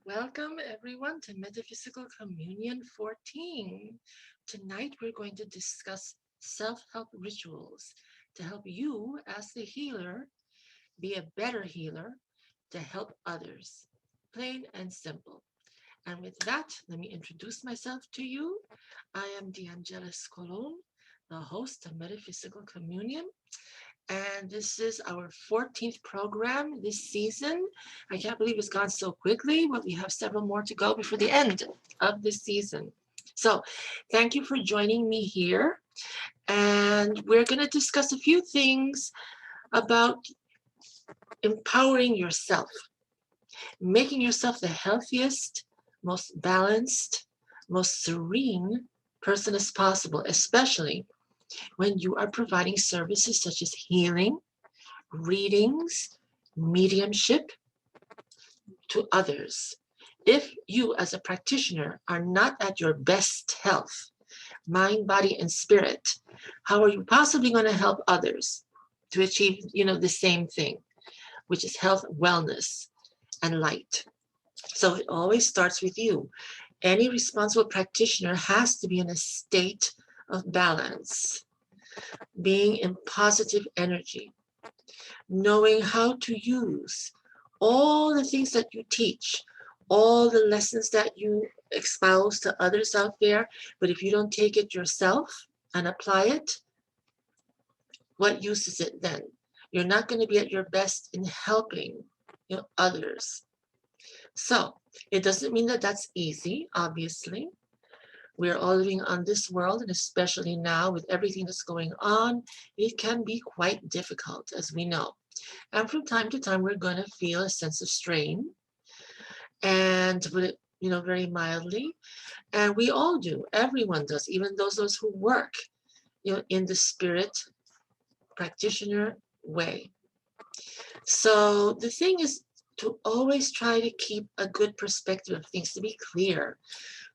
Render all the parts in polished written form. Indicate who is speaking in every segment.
Speaker 1: Welcome everyone to Metaphysical Communion 14. Tonight we're going to discuss self-help rituals to help you as the healer be a better healer to help others. Plain and simple. And with that, let me introduce myself to you. I am DeAngelis Colon, the host of Metaphysical Communion. And this is our 14th program this season. I can't believe it's gone so quickly, but we have several more to go before the end of this season. So thank you for joining me here. And we're going to discuss a few things about empowering yourself, making yourself the healthiest, most balanced, most serene person as possible, especially when you are providing services such as healing, readings, mediumship to others. If you as a practitioner are not at your best health, mind, body, and spirit, how are you possibly going to help others to achieve, the same thing, which is health, wellness, and light? So it always starts with you. Any responsible practitioner has to be in a state of balance, being in positive energy, knowing how to use all the things that you teach, all the lessons that you espouse to others out there. But if you don't take it yourself and apply it, what use is it then? You're not going to be at your best in helping others. So it doesn't mean that that's easy, obviously. We're all living on this world, and especially now with everything that's going on, it can be quite difficult, as we know. And from time to time, we're going to feel a sense of strain, and to put it, very mildly. And we all do. Everyone does, even those who work, in the spirit practitioner way. So the thing is to always try to keep a good perspective of things, to be clear,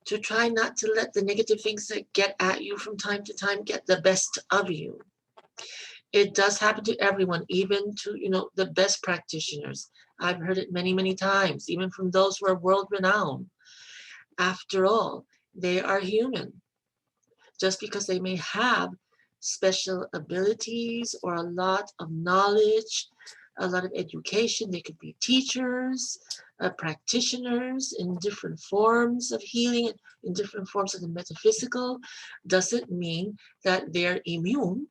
Speaker 1: to try not to let the negative things that get at you from time to time get the best of you. It does happen to everyone, even to, the best practitioners. I've heard it many, many times, even from those who are world-renowned. After all, they are human. Just because they may have special abilities or a lot of knowledge, a lot of education, they could be teachers, practitioners in different forms of healing, in different forms of the metaphysical, doesn't mean that they're immune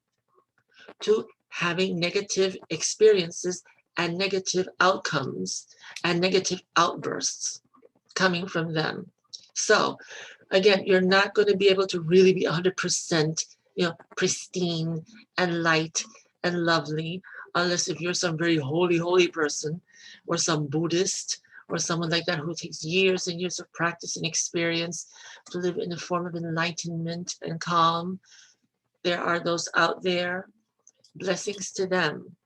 Speaker 1: to having negative experiences and negative outcomes and negative outbursts coming from them. So again, you're not going to be able to really be 100%, pristine and light and lovely, unless if you're some very holy person, or some Buddhist, or someone like that who takes years and years of practice and experience to live in a form of enlightenment and calm. There are those out there. Blessings to them.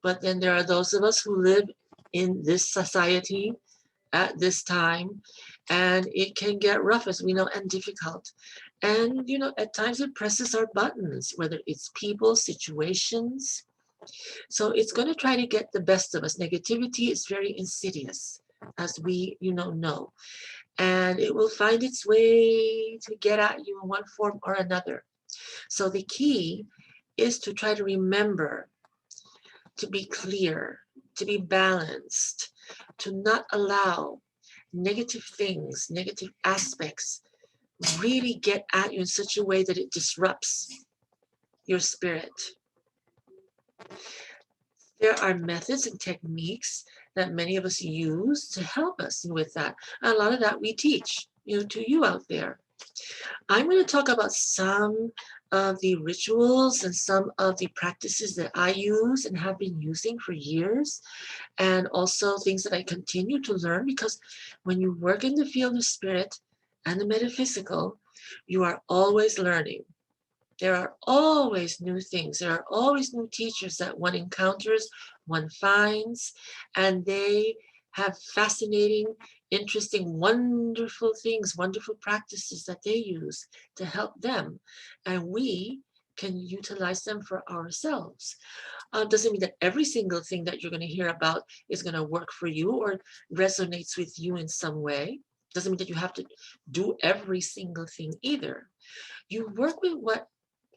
Speaker 1: But then there are those of us who live in this society at this time, and it can get rough, as we know, and difficult. And, at times it presses our buttons, whether it's people, situations. So it's going to try to get the best of us. Negativity is very insidious, as we, know. And it will find its way to get at you in one form or another. So the key is to try to remember to be clear, to be balanced, to not allow negative things, negative aspects really get at you in such a way that it disrupts your spirit. There are methods and techniques that many of us use to help us with that. And a lot of that we teach, to you out there. I'm going to talk about some of the rituals and some of the practices that I use and have been using for years, and also things that I continue to learn, because when you work in the field of spirit and the metaphysical, you are always learning. There are always new things. There are always new teachers that one encounters, one finds, and they have fascinating, interesting, wonderful things, wonderful practices that they use to help them. And we can utilize them for ourselves. Doesn't mean that every single thing that you're going to hear about is going to work for you or resonates with you in some way. Doesn't mean that you have to do every single thing either. You work with what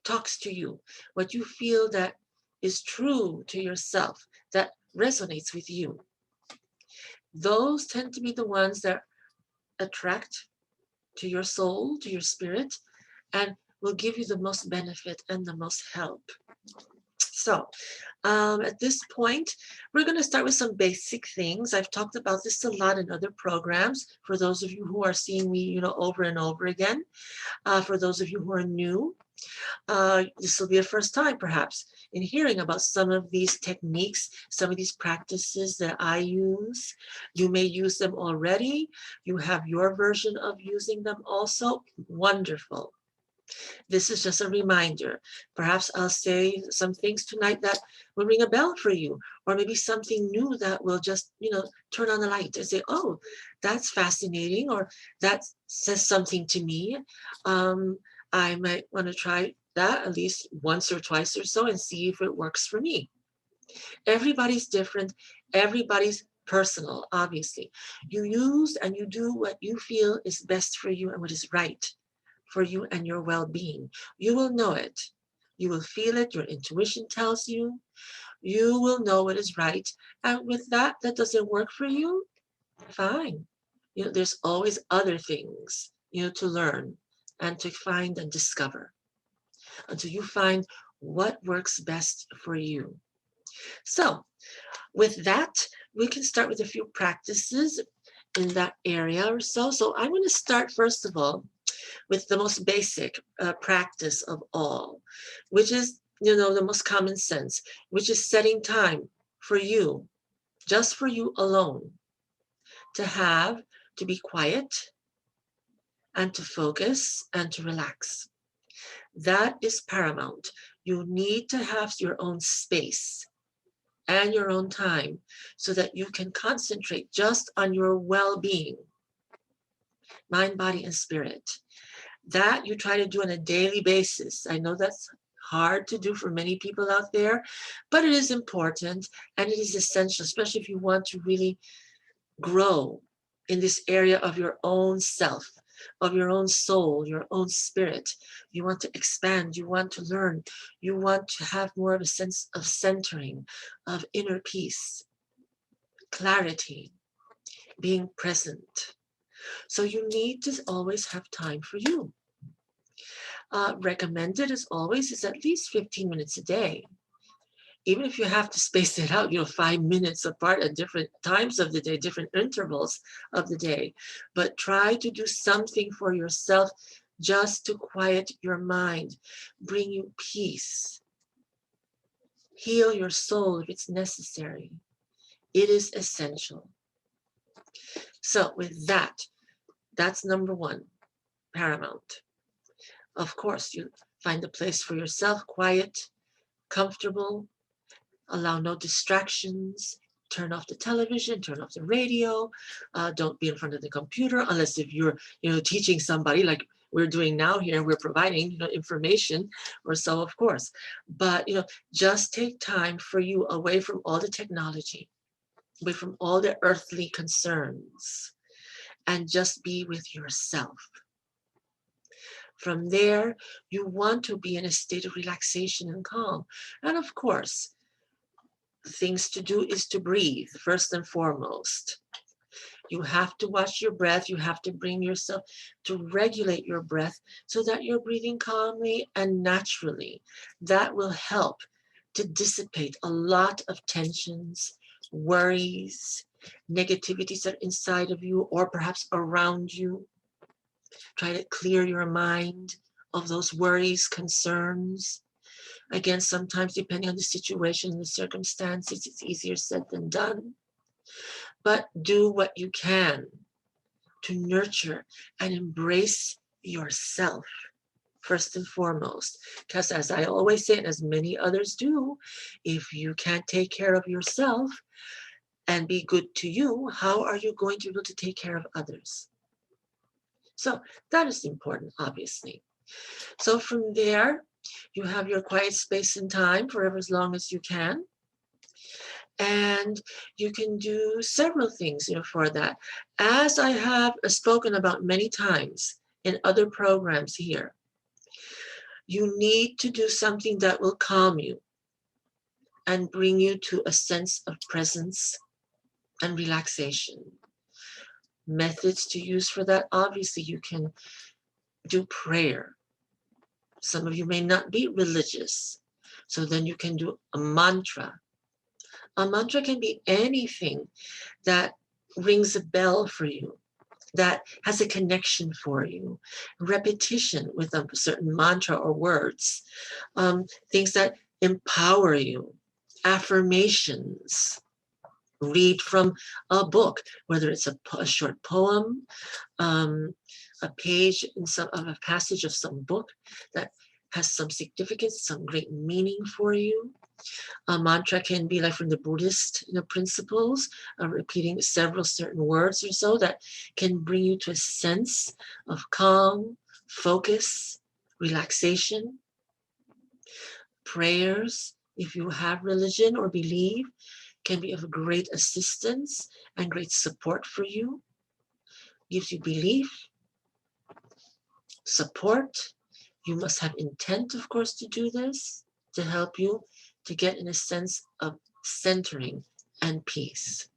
Speaker 1: talks to you, what you feel that is true to yourself, that resonates with you. Those tend to be the ones that attract to your soul, to your spirit, and will give you the most benefit and the most help. So at this point, we're going to start with some basic things. I've talked about this a lot in other programs. For those of you who are seeing me, over and over again, for those of you who are new, this will be a first time perhaps in hearing about some of these techniques, some of these practices that I use. You may use them already. You have your version of using them also. Wonderful. This is just a reminder. Perhaps I'll say some things tonight that will ring a bell for you, or maybe something new that will just, turn on the light and say, oh, that's fascinating, or that says something to me. I might want to try that at least once or twice or so and see if it works for me. Everybody's different. Everybody's personal, obviously. You use and you do what you feel is best for you and what is right for you and your well-being. You will know it. You will feel it. Your intuition tells you. You will know what is right. And with that doesn't work for you, fine. There's always other things, to learn and to find and discover until you find what works best for you. So with that, we can start with a few practices in that area or so. So I'm going to start first of all with the most basic practice of all, which is, the most common sense, which is setting time for you, just for you alone, to be quiet and to focus and to relax. That is paramount. You need to have your own space and your own time so that you can concentrate just on your well-being, mind, body, and spirit. That you try to do on a daily basis. I know that's hard to do for many people out there, but it is important and it is essential, especially if you want to really grow in this area of your own self, of your own soul, your own spirit. You want to expand, you want to learn, you want to have more of a sense of centering, of inner peace, clarity, being present. So you need to always have time for you. Recommended as always is at least 15 minutes a day. Even if you have to space it out, 5 minutes apart at different times of the day, different intervals of the day. But try to do something for yourself just to quiet your mind, bring you peace, heal your soul if it's necessary. It is essential. So with that's number one, paramount. Of course, you find a place for yourself, quiet, comfortable, allow no distractions, turn off the television, turn off the radio, don't be in front of the computer unless if you're, teaching somebody like we're doing now here, we're providing, information or so, of course. But, just take time for you away from all the technology, away from all the earthly concerns, and just be with yourself. From there, you want to be in a state of relaxation and calm. And of course, things to do is to breathe, first and foremost. You have to watch your breath. You have to bring yourself to regulate your breath so that you're breathing calmly and naturally. That will help to dissipate a lot of tensions, worries, negativities that are inside of you or perhaps around you. Try to clear your mind of those worries, concerns. Again, sometimes depending on the situation and the circumstances, it's easier said than done. But do what you can to nurture and embrace yourself, first and foremost. Because as I always say, and as many others do, if you can't take care of yourself and be good to you, how are you going to be able to take care of others? So that is important, obviously. So from there, You have your quiet space and time for as long as you can. And you can do several things, for that. As I have spoken about many times in other programs here, you need to do something that will calm you and bring you to a sense of presence and relaxation. Methods to use for that, obviously, you can do prayer. Some of you may not be religious, so then you can do a mantra. A mantra can be anything that rings a bell for you, that has a connection for you. Repetition with a certain mantra or words, things that empower you, affirmations. Read from a book, whether it's a short poem, a page in a passage of some book that has some significance, some great meaning for you. A mantra can be like from the Buddhist principles, repeating several certain words or so that can bring you to a sense of calm, focus, relaxation. Prayers, if you have religion or believe, can be of great assistance and great support for you. Gives you belief, support. You must have intent, of course, to do this, to help you to get in a sense of centering and peace.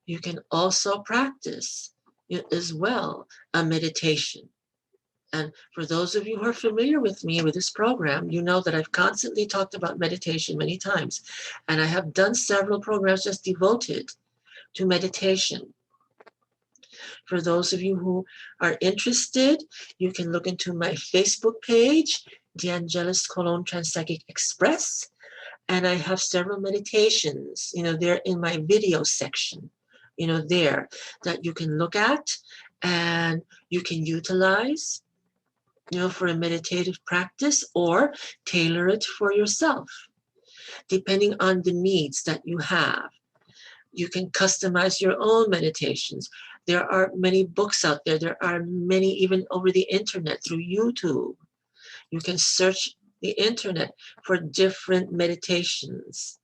Speaker 1: You can also practice as well a meditation. And for those of you who are familiar with me with this program, you know that I've constantly talked about meditation many times. And I have done several programs just devoted to meditation. For those of you who are interested, you can look into my Facebook page, The Angelus Colon Transpsychic Express. And I have several meditations, they're in my video section, there that you can look at and you can utilize, for a meditative practice or tailor it for yourself, depending on the needs that you have. You can customize your own meditations. There are many books out there. There are many even over the internet through YouTube. You can search the internet for different meditations.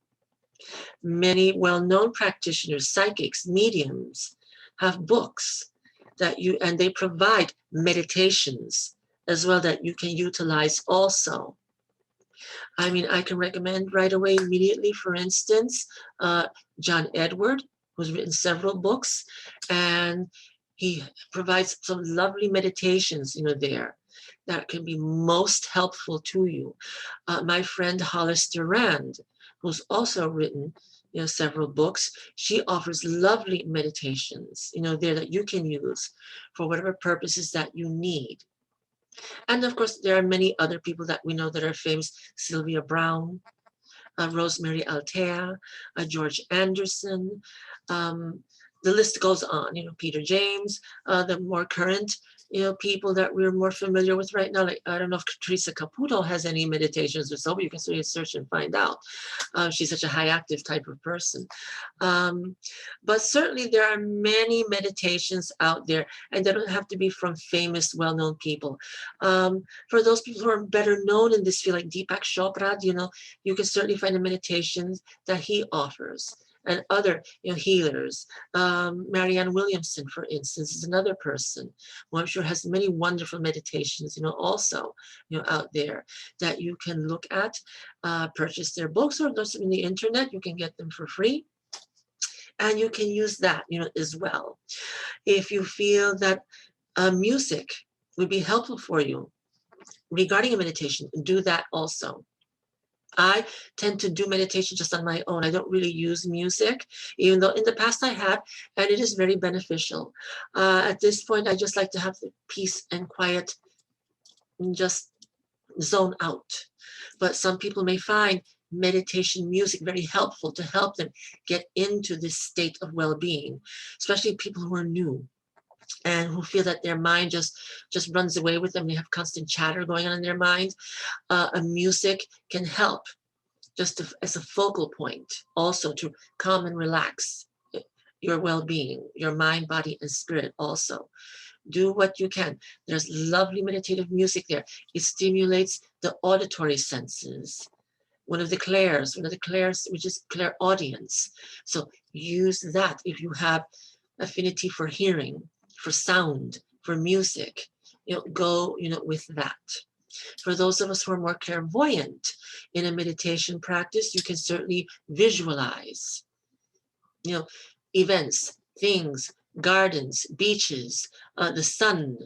Speaker 1: Many well-known practitioners, psychics, mediums have books and they provide meditations as well that you can utilize also. I mean, I can recommend right away immediately, for instance, John Edward, who's written several books, and he provides some lovely meditations, there that can be most helpful to you. My friend Hollis Durand, who's also written, several books, she offers lovely meditations, there that you can use for whatever purposes that you need. And of course, there are many other people that we know that are famous. Sylvia Brown, Rosemary Altea, George Anderson. The list goes on, Peter James, the more current, people that we're more familiar with right now. Like, I don't know if Teresa Caputo has any meditations or so, but you can certainly search and find out. She's such a high active type of person. But certainly there are many meditations out there, and they don't have to be from famous, well-known people. For those people who are better known in this field, like Deepak Chopra, you can certainly find the meditations that he offers. And other healers. Marianne Williamson, for instance, is another person who I'm sure has many wonderful meditations, also, out there that you can look at, purchase their books, or those in the internet, you can get them for free. And you can use that, as well. If you feel that music would be helpful for you regarding a meditation, do that also. I tend to do meditation just on my own. I don't really use music, even though in the past I have, and it is very beneficial. At this point, I just like to have the peace and quiet and just zone out. But some people may find meditation music very helpful to help them get into this state of well-being, especially people who are new and who feel that their mind just runs away with them. They have constant chatter going on in their mind. A music can help just as a focal point, also to calm and relax your well-being, your mind, body, and spirit also. Do what you can. There's lovely meditative music there. It stimulates the auditory senses. One of the clairs, which is clairaudience. So use that if you have affinity for hearing, for sound, for music. Go, with that. For those of us who are more clairvoyant in a meditation practice, you can certainly visualize, events, things, gardens, beaches, the sun,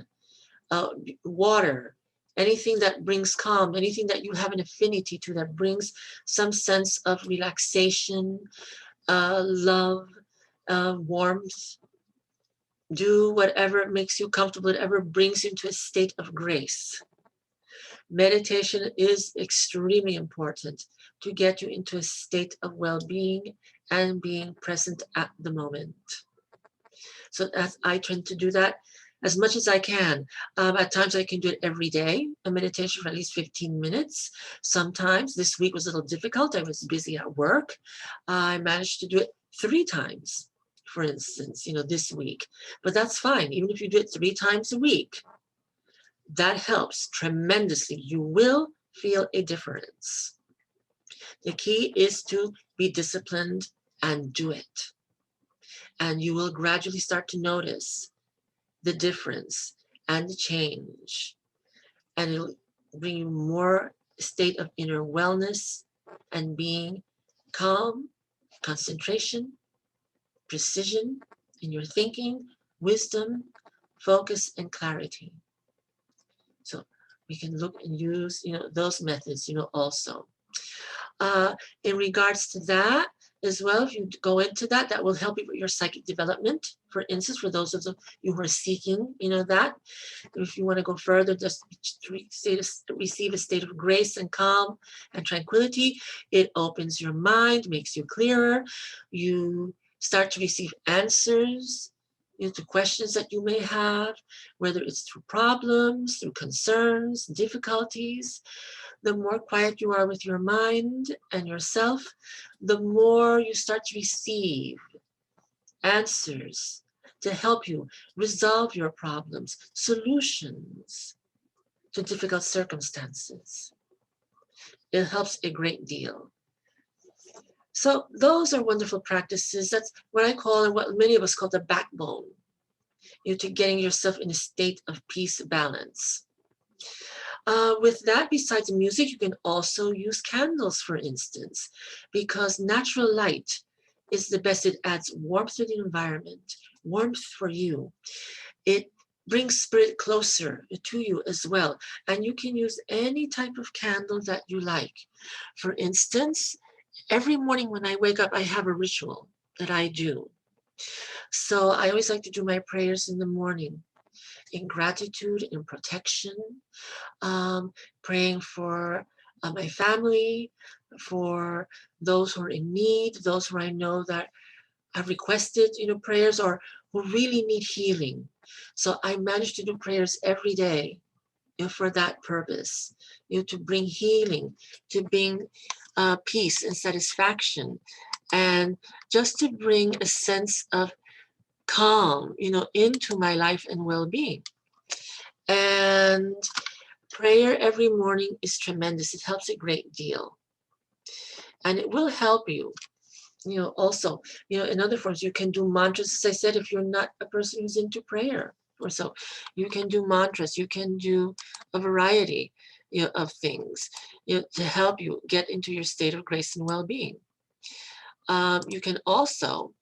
Speaker 1: water, anything that brings calm, anything that you have an affinity to that brings some sense of relaxation, love, warmth. Do whatever makes you comfortable, whatever brings you into a state of grace. Meditation is extremely important to get you into a state of well-being and being present at the moment. So I tend to do that as much as I can. At times I can do it every day, a meditation for at least 15 minutes. Sometimes, this week was a little difficult. I was busy at work. I managed to do it 3 times, for instance, this week. But that's fine. Even if you do it 3 times a week, that helps tremendously. You will feel a difference. The key is to be disciplined and do it. And you will gradually start to notice the difference and the change. And it'll bring you more state of inner wellness and being, calm, concentration, precision in your thinking, wisdom, focus, and clarity. So we can look and use, those methods, also. In regards to that as well, if you go into that, that will help you with your psychic development. For instance, for those of you who are seeking, that. If you want to go further, just receive a state of grace and calm and tranquility. It opens your mind, makes you clearer. You start to receive answers to questions that you may have, whether it's through problems, through concerns, difficulties. The more quiet you are with your mind and yourself, the more you start to receive answers to help you resolve your problems, solutions to difficult circumstances. It helps a great deal. So those are wonderful practices. That's what I call, and what many of us call, the backbone, to getting yourself in a state of peace, balance. With that, besides music, you can also use candles, for instance, because natural light is the best. It adds warmth to the environment, warmth for you. It brings spirit closer to you as well. And you can use any type of candle that you like. For instance, every morning when I wake up, I have a ritual that I do. So I always like to do my prayers in the morning, in gratitude, in protection, praying for my family, for those who are in need, those who I know that have requested, prayers, or who really need healing. So I manage to do prayers every day, for that purpose, to bring healing, to bring peace and satisfaction, and just to bring a sense of calm, into my life and well-being. And prayer every morning is tremendous. It helps a great deal. And it will help you, also, in other forms. You can do mantras, as I said, if you're not a person who's into prayer or so. You can do mantras. You can do a variety, of things, to help you get into your state of grace and well-being. You can also,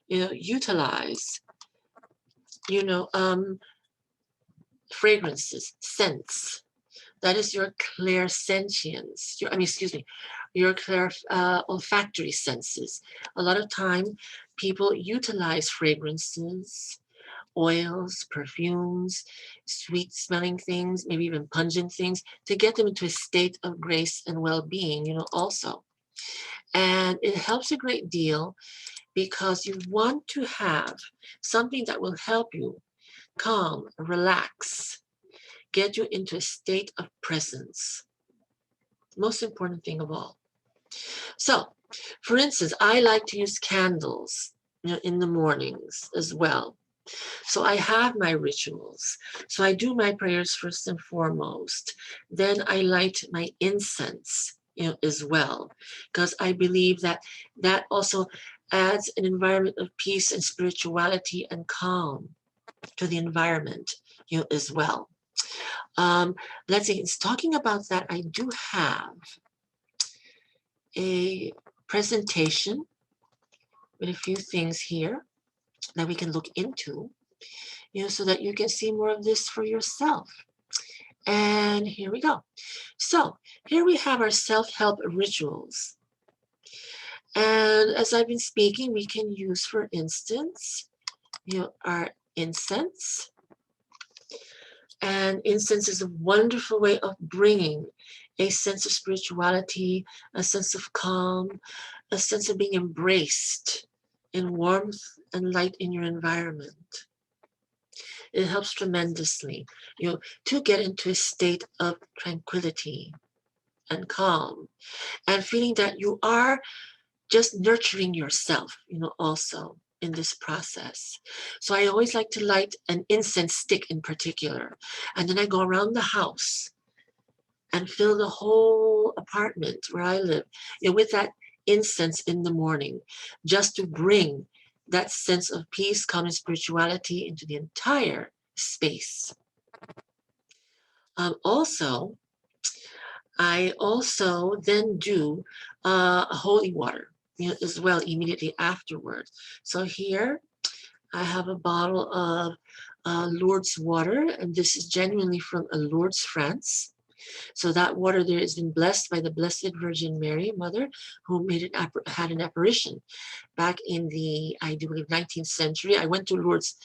Speaker 1: utilize, fragrances, scents. That is your clairsentience. Your olfactory senses. A lot of time, people utilize fragrances, oils, perfumes, sweet-smelling things, maybe even pungent things, to get them into a state of grace and well-being, also. And it helps a great deal because you want to have something that will help you calm, relax, get you into a state of presence. Most important thing of all. So, for instance, I like to use candles, in the mornings as well. So I have my rituals. So I do my prayers first and foremost. Then I light my incense, as well, because I believe that that also adds an environment of peace and spirituality and calm to the environment, as well. Let's see, it's talking about that. I do have a presentation with a few things here that we can look into, so that you can see more of this for yourself. And here we go. So here we have our self-help rituals. And as I've been speaking, we can use, for instance, our incense. And incense is a wonderful way of bringing a sense of spirituality, a sense of calm, a sense of being embraced in warmth and light in your environment. It helps tremendously, to get into a state of tranquility and calm, and feeling that you are just nurturing yourself, also in this process. So I always like to light an incense stick in particular, and then I go around the house and fill the whole apartment where I live, with that incense in the morning, just to bring that sense of peace, calm, and spirituality into the entire space. I also then do holy water, as well, immediately afterwards. So here I have a bottle of Lourdes water, and this is genuinely from Lourdes, France. So that water there has been blessed by the Blessed Virgin Mary, Mother, who had an apparition back in the, I do believe, 19th century. I went to Lourdes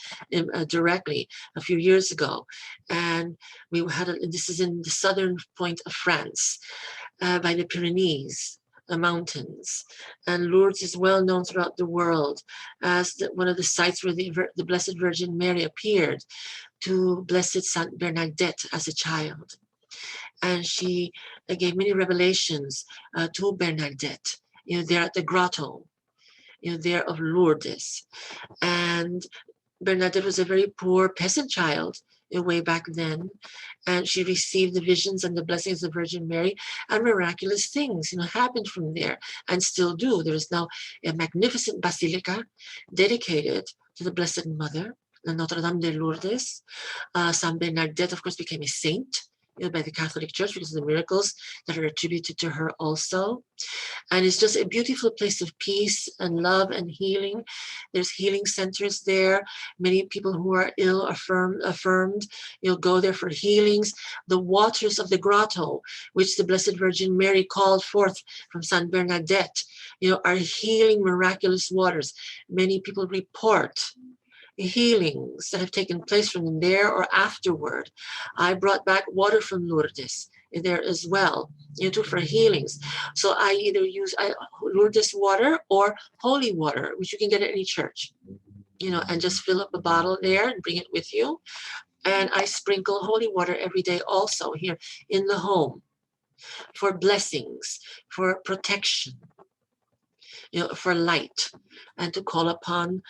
Speaker 1: directly a few years ago, and we had this is in the southern point of France, by the Pyrenees, the mountains. And Lourdes is well known throughout the world as one of the sites where the Blessed Virgin Mary appeared to Blessed Saint Bernadette as a child. And she gave many revelations to Bernadette, there at the grotto, there of Lourdes. And Bernadette was a very poor peasant child way back then, and she received the visions and the blessings of Virgin Mary, and miraculous things, happened from there, and still do. There is now a magnificent basilica dedicated to the Blessed Mother, the Notre Dame de Lourdes. Saint Bernadette, of course, became a saint by the Catholic Church because of the miracles that are attributed to her also. And it's just a beautiful place of peace and love and healing. There's healing centers there. Many people who are ill, affirmed, go there for healings. The waters of the grotto, which the Blessed Virgin Mary called forth from Saint Bernadette, are healing, miraculous waters. Many people report healings that have taken place from them there or afterward. I brought back water from Lourdes there as well, for healings. So I either use Lourdes water or holy water, which you can get at any church, and just fill up a bottle there and bring it with you. And I sprinkle holy water every day also here in the home for blessings, for protection, for light, and to call upon,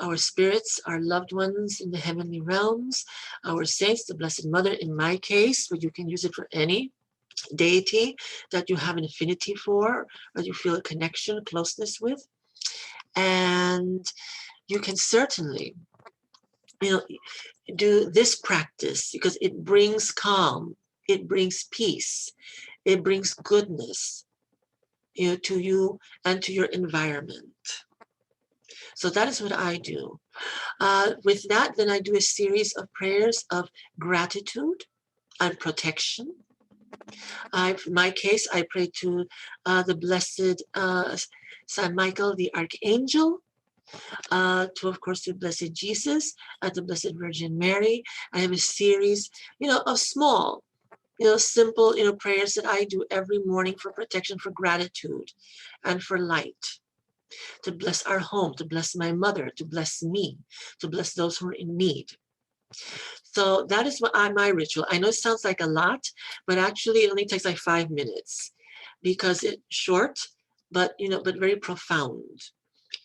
Speaker 1: our spirits, our loved ones in the heavenly realms, our saints, the Blessed Mother in my case, but you can use it for any deity that you have an affinity for, or you feel a connection, a closeness with. And you can certainly, do this practice because it brings calm, it brings peace, it brings goodness, to you and to your environment. So that is what I do. With that, then I do a series of prayers of gratitude and protection. In my case, I pray to the Blessed Saint Michael, the Archangel, to, of course, the Blessed Jesus, the Blessed Virgin Mary. I have a series, of small, simple, prayers that I do every morning for protection, for gratitude, and for light. To bless our home, to bless my mother, to bless me, to bless those who are in need. So that is my ritual. I know it sounds like a lot, but actually it only takes like 5 minutes because it's short, but but very profound.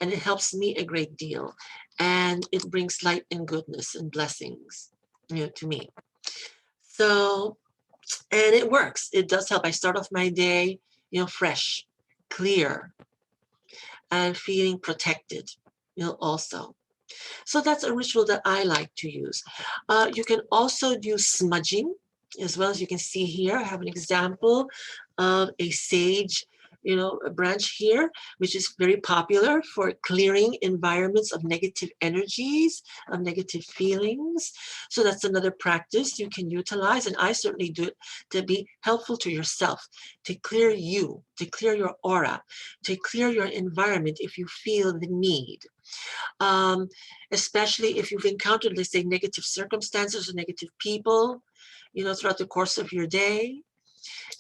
Speaker 1: And it helps me a great deal. And it brings light and goodness and blessings, to me. So, and it works. It does help. I start off my day, fresh, clear, and feeling protected, also. So that's a ritual that I like to use. You can also do smudging, as well. As you can see here, I have an example of a sage, a branch here, which is very popular for clearing environments of negative energies, of negative feelings. So that's another practice you can utilize, and I certainly do it to be helpful to yourself, to clear you, to clear your aura, to clear your environment if you feel the need. Especially if you've encountered, let's say, negative circumstances or negative people, throughout the course of your day,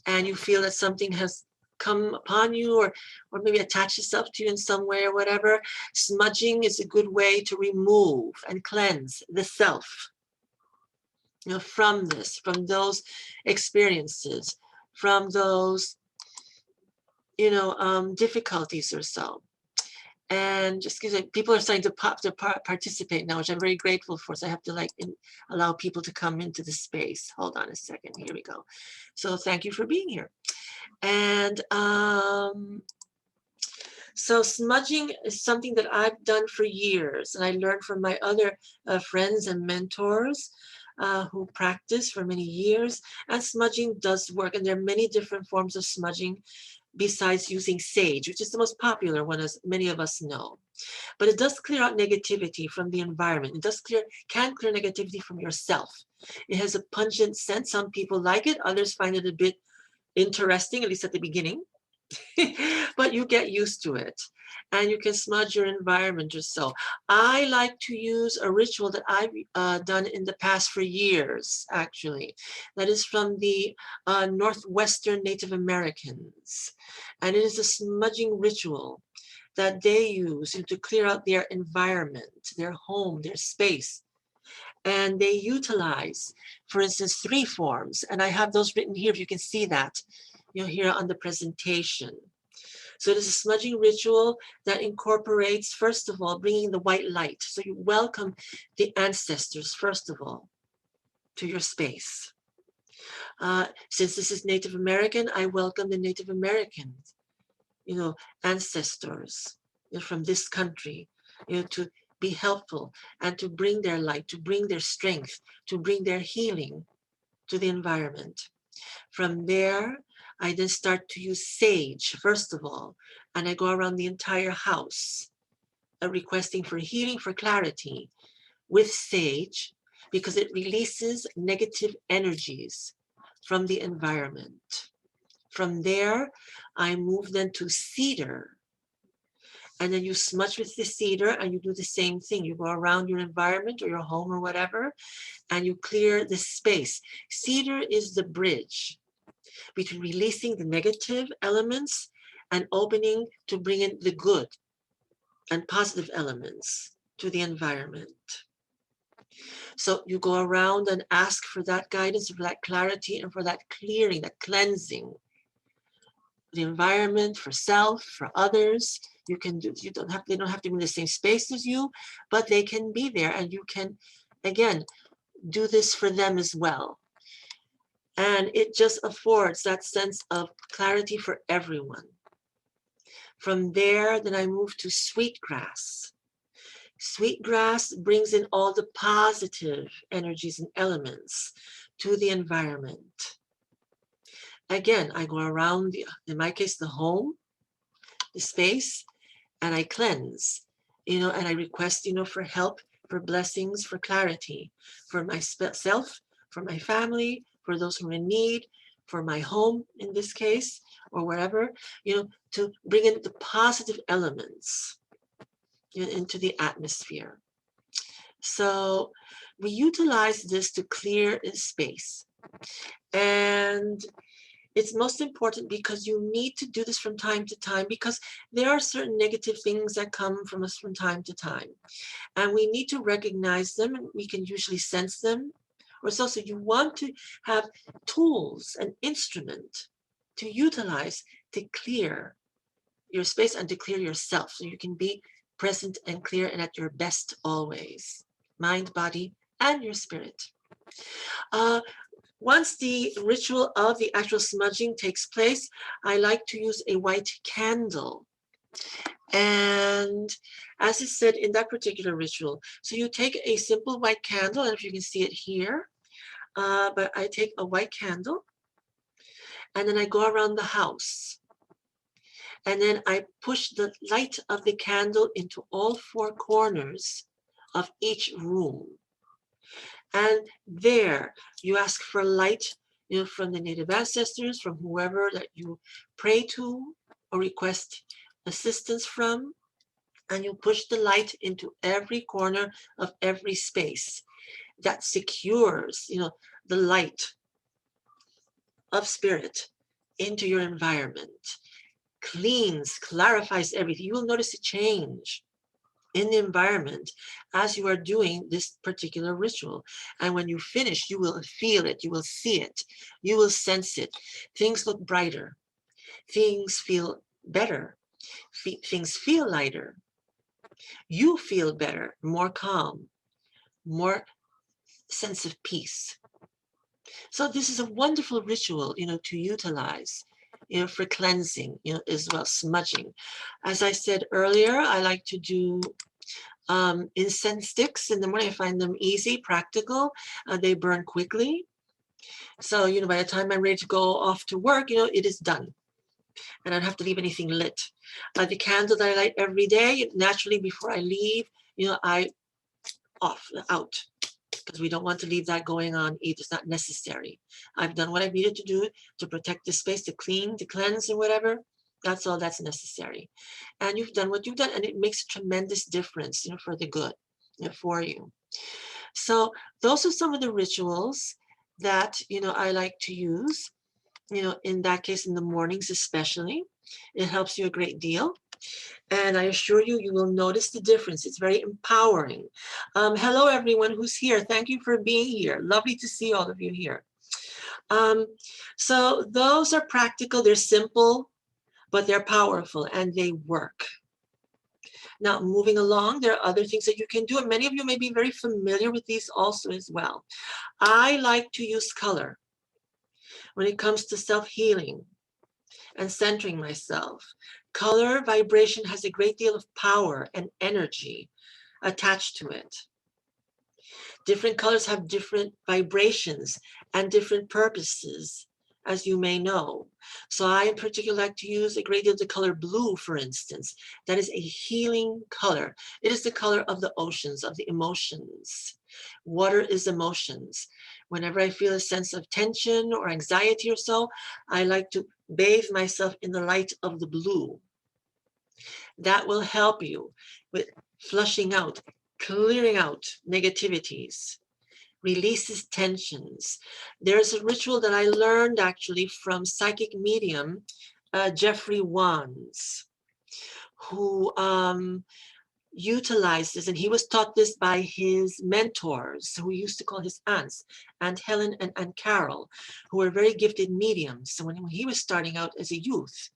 Speaker 1: and you feel that something has come upon you or maybe attach itself to you in some way or whatever. Smudging is a good way to remove and cleanse the self, from those experiences, from those, difficulties or so. And just because people are starting to participate now, which I'm very grateful for. So I have to allow people to come into the space. Hold on a second. Here we go. So thank you for being here. And so smudging is something that I've done for years, and I learned from my other friends and mentors who practice for many years. And smudging does work, and there are many different forms of smudging besides using sage, which is the most popular one, as many of us know. But it does clear out negativity from the environment. It can clear negativity from yourself. It has a pungent scent. Some people like it. Others find it a bit interesting, at least at the beginning. But you get used to it, and you can smudge your environment or so. I like to use a ritual that I've done in the past for years, actually. That is from the Northwestern Native Americans, and it is a smudging ritual that they use to clear out their environment, their home, their space. And they utilize, for instance, 3 forms, and I have those written here if you can see that, here on the presentation. So it is a smudging ritual that incorporates, first of all, bringing the white light. So you welcome the ancestors, first of all, to your space. Since this is Native American, I welcome the Native Americans, ancestors from this country, to be helpful and to bring their light, to bring their strength, to bring their healing to the environment. From there, I then start to use sage, first of all, and I go around the entire house, requesting for healing, for clarity with sage, because it releases negative energies from the environment. From there, I move then to cedar, and then you smudge with the cedar, and you do the same thing. You go around your environment or your home or whatever, and you clear the space. Cedar is the bridge between releasing the negative elements and opening to bring in the good and positive elements to the environment. So you go around and ask for that guidance, for that clarity, and for that clearing, that cleansing. The environment, for self, for others. They don't have to be in the same space as you, but they can be there, and you can, again, do this for them as well. And it just affords that sense of clarity for everyone. From there, then I move to sweetgrass. Sweetgrass brings in all the positive energies and elements to the environment. Again, I go around, in my case, the home, the space, and I cleanse, and I request, for help, for blessings, for clarity, for myself, for my family, for those who are in need, for my home in this case, or wherever, to bring in the positive elements into the atmosphere. So we utilize this to clear space. And it's most important because you need to do this from time to time, because there are certain negative things that come from us from time to time. And we need to recognize them, and we can usually sense them. Or so you want to have tools, an instrument to utilize to clear your space and to clear yourself, so you can be present and clear and at your best always. Mind, body, and your spirit. Once the ritual of the actual smudging takes place, I like to use a white candle. And as is said in that particular ritual, so you take a simple white candle, and if you can see it here, but I take a white candle, and then I go around the house. And then I push the light of the candle into all four corners of each room. And there you ask for light, from the native ancestors, from whoever that you pray to or request assistance from. And you push the light into every corner of every space. That secures, the light of spirit into your environment. Cleans, clarifies everything. You will notice a change in the environment as you are doing this particular ritual. And when you finish, you will feel it, you will see it, you will sense it. Things look brighter, things feel better, things feel lighter. You feel better, more calm, more sense of peace. So this is a wonderful ritual, to utilize, for cleansing, as well, smudging. As I said earlier, I like to do incense sticks in the morning. I find them easy, practical. They burn quickly. So, by the time I'm ready to go off to work, it is done. And I don't have to leave anything lit. The candle that I light every day, naturally before I leave, I out. Because we don't want to leave that going on either. It's not necessary. I've done what I needed to do to protect the space, to clean, to cleanse, and whatever. That's all that's necessary. And you've done what you've done, and it makes a tremendous difference, for the good, for you. So those are some of the rituals that, I like to use, in that case, in the mornings especially. It helps you a great deal. And I assure you, you will notice the difference. It's very empowering. Hello, everyone who's here. Thank you for being here. Lovely to see all of you here. So those are practical. They're simple, but they're powerful, and they work. Now, moving along, there are other things that you can do, and many of you may be very familiar with these also as well. I like to use color when it comes to self-healing and centering myself. Color vibration has a great deal of power and energy attached to it. Different colors have different vibrations and different purposes, as you may know. So I in particular like to use a great deal of the color blue, for instance. That is a healing color. It is the color of the oceans, of the emotions. Water is emotions. Whenever I feel a sense of tension or anxiety or so, I like to bathe myself in the light of the blue. That will help you with flushing out, clearing out negativities, releases tensions. There's a ritual that I learned actually from psychic medium Jeffrey Wands, who utilizes, and he was taught this by his mentors, who he used to call his aunts, Aunt Helen and Aunt Carol, who were very gifted mediums. So when he was starting out as a youth,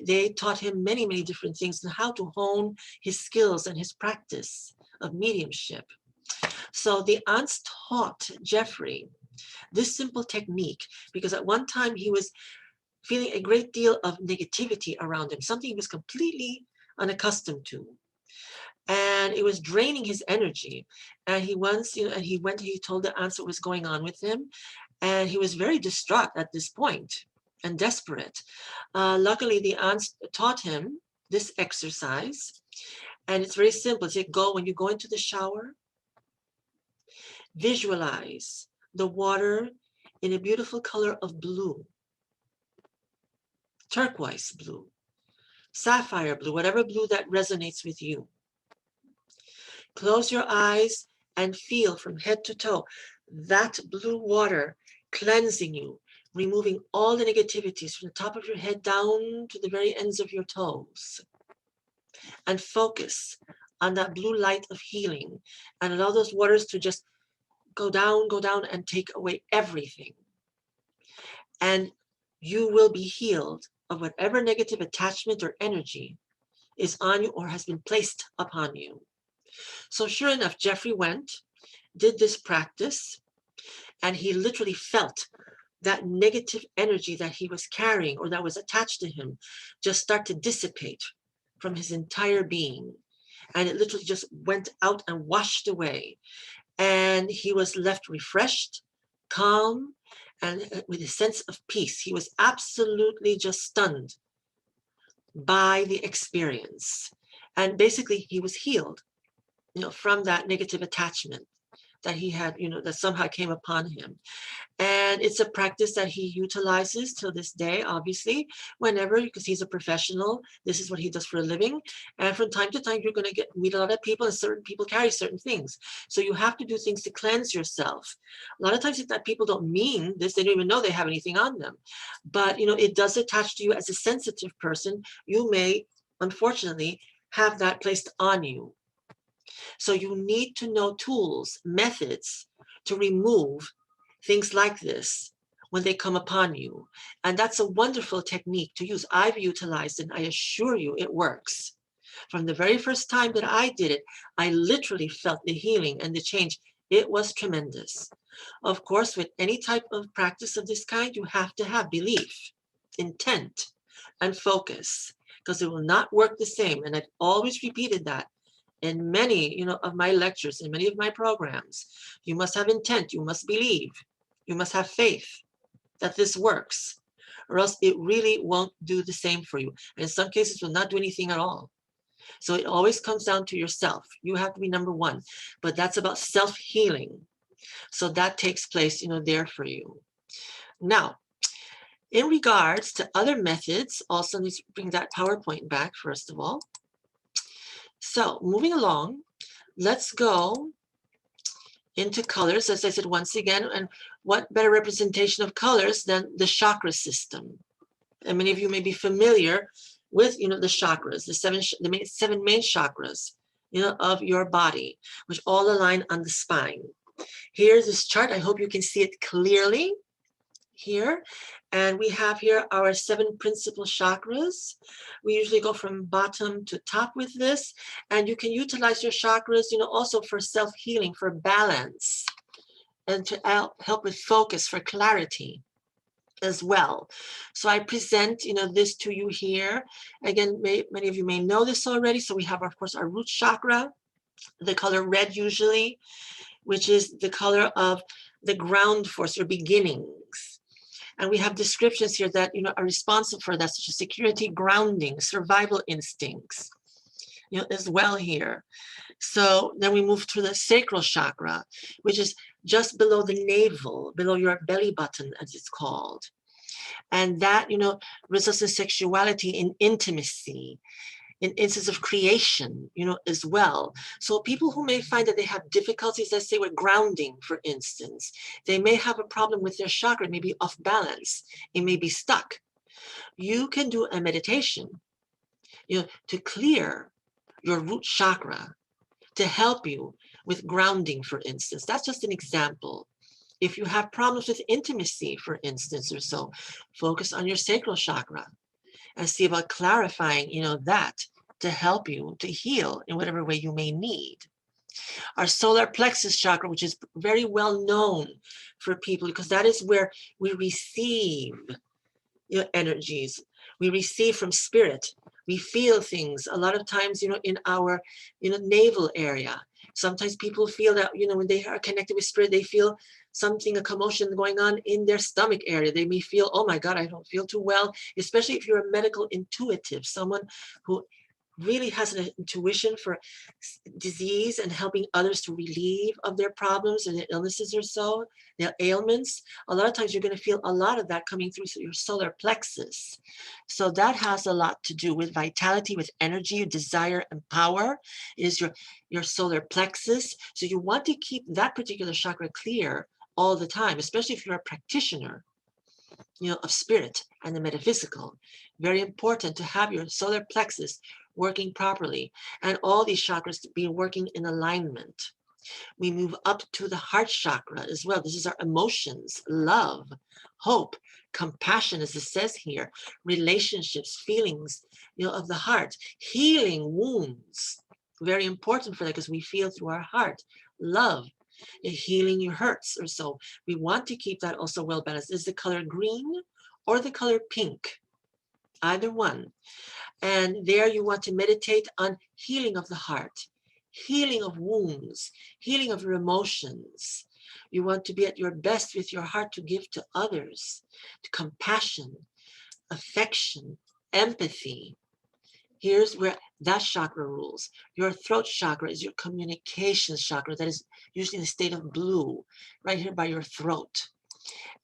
Speaker 1: they taught him many, many different things and how to hone his skills and his practice of mediumship. So the aunts taught Jeffrey this simple technique because at one time he was feeling a great deal of negativity around him, something he was completely unaccustomed to. And it was draining his energy. And he told the aunts what was going on with him. And he was very distraught at this point and desperate. Luckily, the aunts taught him this exercise. And it's very simple. It's when you go into the shower, visualize the water in a beautiful color of blue, turquoise blue, sapphire blue, whatever blue that resonates with you. Close your eyes and feel from head to toe that blue water cleansing you, removing all the negativities from the top of your head down to the very ends of your toes. And focus on that blue light of healing and allow those waters to just go down and take away everything. And you will be healed of whatever negative attachment or energy is on you or has been placed upon you. So sure enough, Jeffrey went, did this practice, and he literally felt that negative energy that he was carrying or that was attached to him just start to dissipate from his entire being. And it literally just went out and washed away. And he was left refreshed, calm, and with a sense of peace. He was absolutely just stunned by the experience. And basically he was healed, from that negative attachment that he had, that somehow came upon him. And it's a practice that he utilizes till this day, obviously, whenever, because he's a professional, this is what he does for a living. And from time to time, you're going to meet a lot of people, and certain people carry certain things. So you have to do things to cleanse yourself. A lot of times it's that people don't mean this, they don't even know they have anything on them. But, it does attach to you as a sensitive person. You may, unfortunately, have that placed on you. So you need to know tools, methods to remove things like this when they come upon you. And that's a wonderful technique to use. I've utilized it, and I assure you it works. From the very first time that I did it, I literally felt the healing and the change. It was tremendous. Of course, with any type of practice of this kind, you have to have belief, intent, and focus, because it will not work the same. And I've always repeated that in many, of my lectures, in many of my programs. You must have intent, you must believe, you must have faith that this works, or else it really won't do the same for you. And in some cases, will not do anything at all. So it always comes down to yourself. You have to be number one, but that's about self-healing. So that takes place, there for you. Now, in regards to other methods, also let's bring that PowerPoint back, first of all. So moving along, let's go into colors, as I said once again, and what better representation of colors than the chakra system? And many of you may be familiar with, the chakras, the seven main chakras, of your body, which all align on the spine. Here's this chart. I hope you can see it clearly here. And we have here our 7 principal chakras. We usually go from bottom to top with this. And you can utilize your chakras, also for self-healing, for balance, and to help with focus, for clarity as well. So I present, this to you here. Again, many of you may know this already. So we have, of course, our root chakra, the color red usually, which is the color of the ground force, or beginnings. And we have descriptions here that, are responsible for that, such as security, grounding, survival instincts, as well here. So then we move to the sacral chakra, which is just below the navel, below your belly button, as it's called. And that, results in sexuality, in intimacy, in instances of creation, as well. So people who may find that they have difficulties, let's say with grounding, for instance, they may have a problem with their chakra, it may be off balance, it may be stuck. You can do a meditation, to clear your root chakra, to help you with grounding, for instance. That's just an example. If you have problems with intimacy, for instance, or so, focus on your sacral chakra and see about clarifying, that to help you to heal in whatever way you may need. Our solar plexus chakra, which is very well known for people, because that is where we receive, energies. We receive from spirit. We feel things a lot of times, in our, navel area. Sometimes people feel that, when they are connected with spirit, they feel something, a commotion going on in their stomach area. They may feel, oh my God, I don't feel too well, especially if you're a medical intuitive, someone who really has an intuition for disease and helping others to relieve of their problems and their illnesses, or so, their ailments. A lot of times you're going to feel a lot of that coming through your solar plexus. So that has a lot to do with vitality, with energy, desire, and power. It is your solar plexus. So you want to keep that particular chakra clear all the time, especially if you're a practitioner, of spirit and the metaphysical. Very important to have your solar plexus working properly, and all these chakras to be working in alignment.
Speaker 2: We move up to the heart chakra as well. This is our emotions, love, hope, compassion, as it says here, relationships, feelings, of the heart, healing wounds. Very important for that because we feel through our heart, love, healing your hurts or so. We want to keep that also well balanced. Is the color green or the color pink? Either one. And there you want to meditate on healing of the heart, healing of wounds, healing of your emotions. You want to be at your best with your heart to give to others, to compassion, affection, empathy. Here's where that chakra rules. Your throat chakra is your communications chakra that is usually in the state of blue, right here by your throat.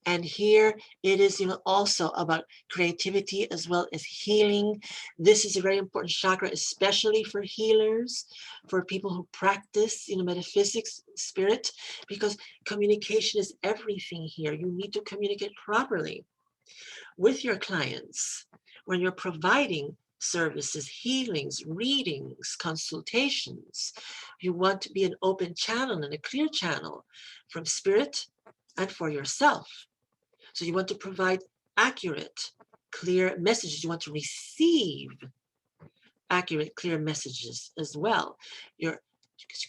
Speaker 2: And here it is, also about creativity as well as healing. This is a very important chakra, especially for healers, for people who practice, metaphysics, spirit, because communication is everything here. You need to communicate properly with your clients when you're providing services, healings, readings, consultations. You want to be an open channel and a clear channel from spirit and for yourself. So you want to provide accurate, clear messages. You want to receive accurate, clear messages as well. Your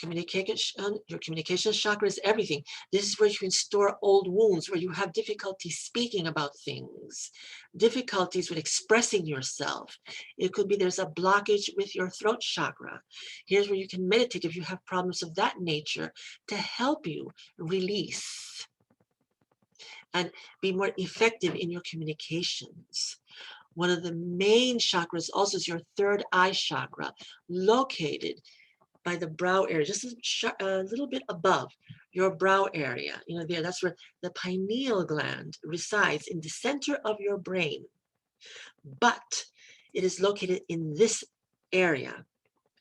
Speaker 2: communication chakra is everything. This is where you can store old wounds, where you have difficulty speaking about things, difficulties with expressing yourself. It could be there's a blockage with your throat chakra. Here's where you can meditate if you have problems of that nature to help you release and be more effective in your communications. One of the main chakras also is your third eye chakra, located by the brow area, just a little bit above your brow area. That's where the pineal gland resides, in the center of your brain. But it is located in this area,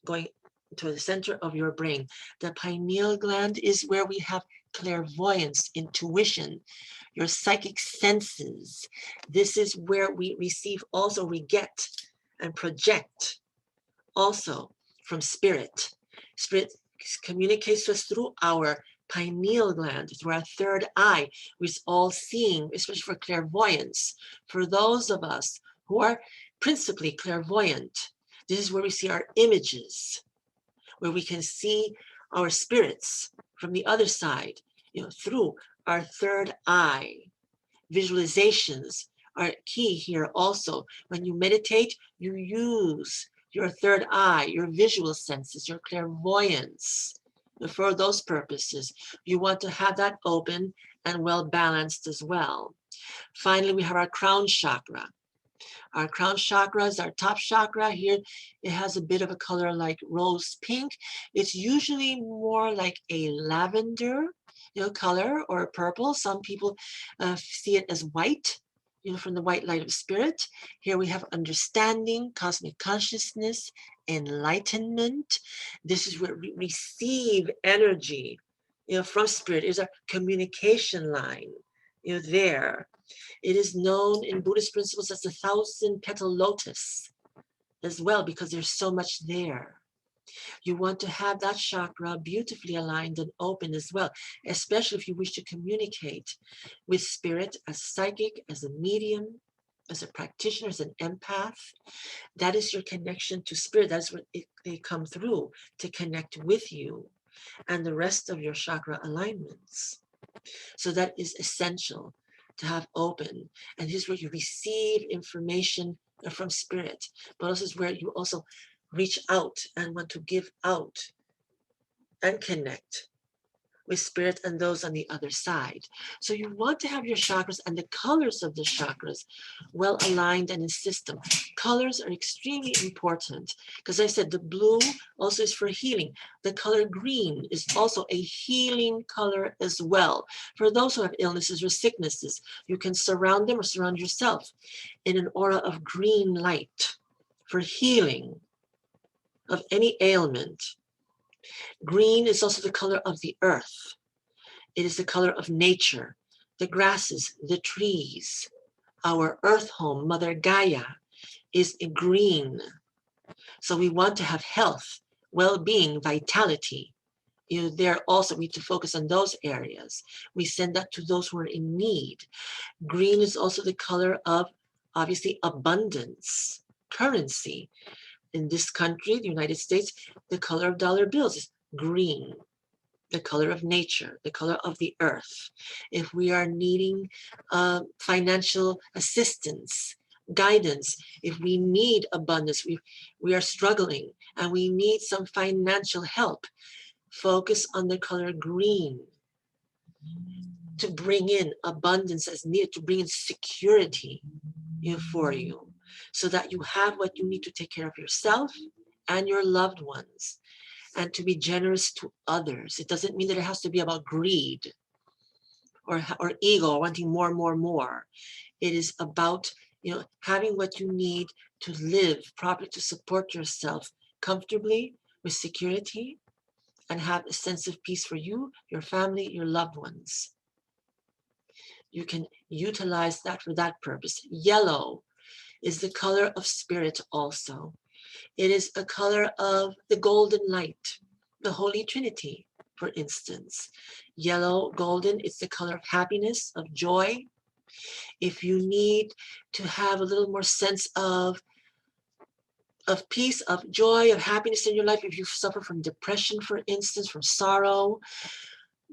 Speaker 2: going to the center of your brain. The pineal gland is where we have clairvoyance, intuition, your psychic senses. This is where we receive, also we get and project also from spirit. Spirit communicates to us through our pineal gland, through our third eye, which is all seeing, especially for clairvoyance. For those of us who are principally clairvoyant, this is where we see our images, where we can see our spirits from the other side, through our third eye. Visualizations are key here also. When you meditate, you use your third eye, your visual senses, your clairvoyance. For those purposes, you want to have that open and well balanced as well. Finally, we have our crown chakra. Our crown chakra is our top chakra. Here, it has a bit of a color like rose pink. It's usually more like a lavender, color, or purple. Some people see it as white, from the white light of spirit. Here we have understanding, cosmic consciousness, enlightenment. This is where we receive energy, from spirit. It is our communication line, there. It is known in Buddhist principles as the 1,000-petal lotus as well, because there's so much there. You want to have that chakra beautifully aligned and open as well, especially if you wish to communicate with spirit as psychic, as a medium, as a practitioner, as an empath. That is your connection to spirit. That's what they come through to connect with you and the rest of your chakra alignments. So that is essential to have open. And this is where you receive information from spirit, but also is where you also reach out and want to give out and connect with spirit and those on the other side. So you want to have your chakras and the colors of the chakras well aligned and in system. Colors are extremely important because I said the blue also is for healing. The color green is also a healing color as well. For those who have illnesses or sicknesses, you can surround them or surround yourself in an aura of green light for healing of any ailment. Green is also the color of the earth. It is the color of nature, the grasses, the trees. Our earth home, Mother Gaia, is green. So we want to have health, well-being, vitality there also we need to focus on those areas. We send that to those who are in need. Green is also the color of, obviously, abundance, currency. In this country, the United States, the color of dollar bills is green, the color of nature, the color of the earth. If we are needing financial assistance, guidance, if we need abundance, we are struggling and we need some financial help, focus on the color green to bring in abundance as needed, to bring in security for you, so that you have what you need to take care of yourself and your loved ones, and to be generous to others. It doesn't mean that it has to be about greed or ego, or wanting more and more and more. It is about, having what you need to live properly, to support yourself comfortably with security, and have a sense of peace for you, your family, your loved ones. You can utilize that for that purpose. Yellow is the color of spirit also. It is a color of the golden light, the Holy Trinity, for instance. Yellow, golden, it's the color of happiness, of joy. If you need to have a little more sense of peace, of joy, of happiness in your life, if you suffer from depression, for instance, from sorrow,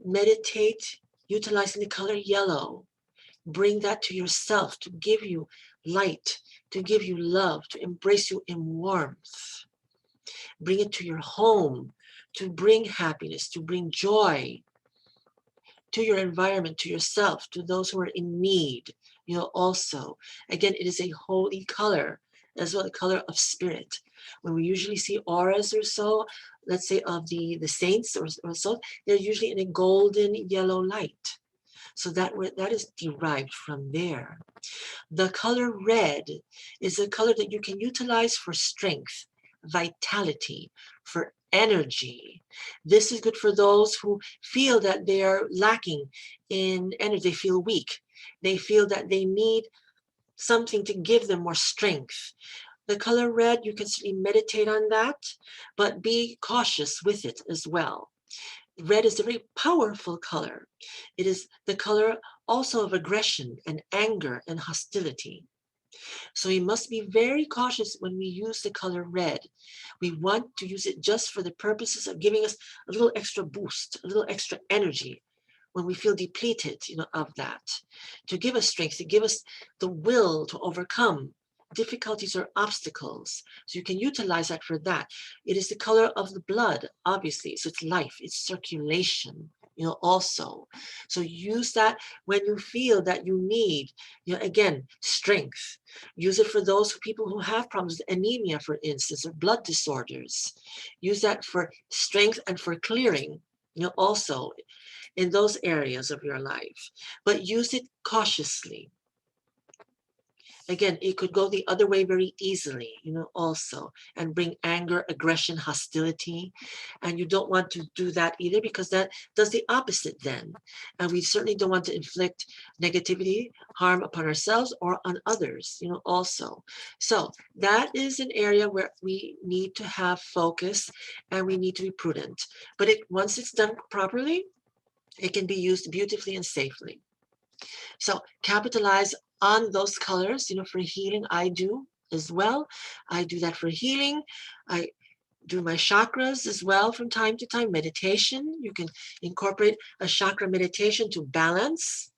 Speaker 2: meditate utilizing the color yellow. Bring that to yourself to give you light, to give you love, to embrace you in warmth. Bring it to your home, to bring happiness, to bring joy to your environment, to yourself, to those who are in need. Also, again, it is a holy color, as well, the color of spirit. When we usually see auras or so, let's say of the saints or so, they're usually in a golden yellow light. So that is derived from there. The color red is a color that you can utilize for strength, vitality, for energy. This is good for those who feel that they are lacking in energy. They feel weak. They feel that they need something to give them more strength. The color red, you can certainly meditate on that, but be cautious with it as well. Red is a very powerful color. It is the color also of aggression and anger and hostility. So we must be very cautious when we use the color red. We want to use it just for the purposes of giving us a little extra boost, a little extra energy when we feel depleted, of that, to give us strength, to give us the will to overcome difficulties or obstacles. So you can utilize that for that. It is the color of the blood, obviously. So it's life, it's circulation, also. So use that when you feel that you need, again, strength. Use it for those people who have problems with anemia, for instance, or blood disorders. Use that for strength and for clearing, also in those areas of your life. But use it cautiously. Again, it could go the other way very easily, also, and bring anger, aggression, hostility. And you don't want to do that either, because that does the opposite then. And we certainly don't want to inflict negativity, harm upon ourselves or on others, also. So that is an area where we need to have focus and we need to be prudent. But once it's done properly, it can be used beautifully and safely. So capitalize on those colors, for healing. I do as well. I do that for healing. I do my chakras as well from time to time. Meditation. You can incorporate a chakra meditation to balance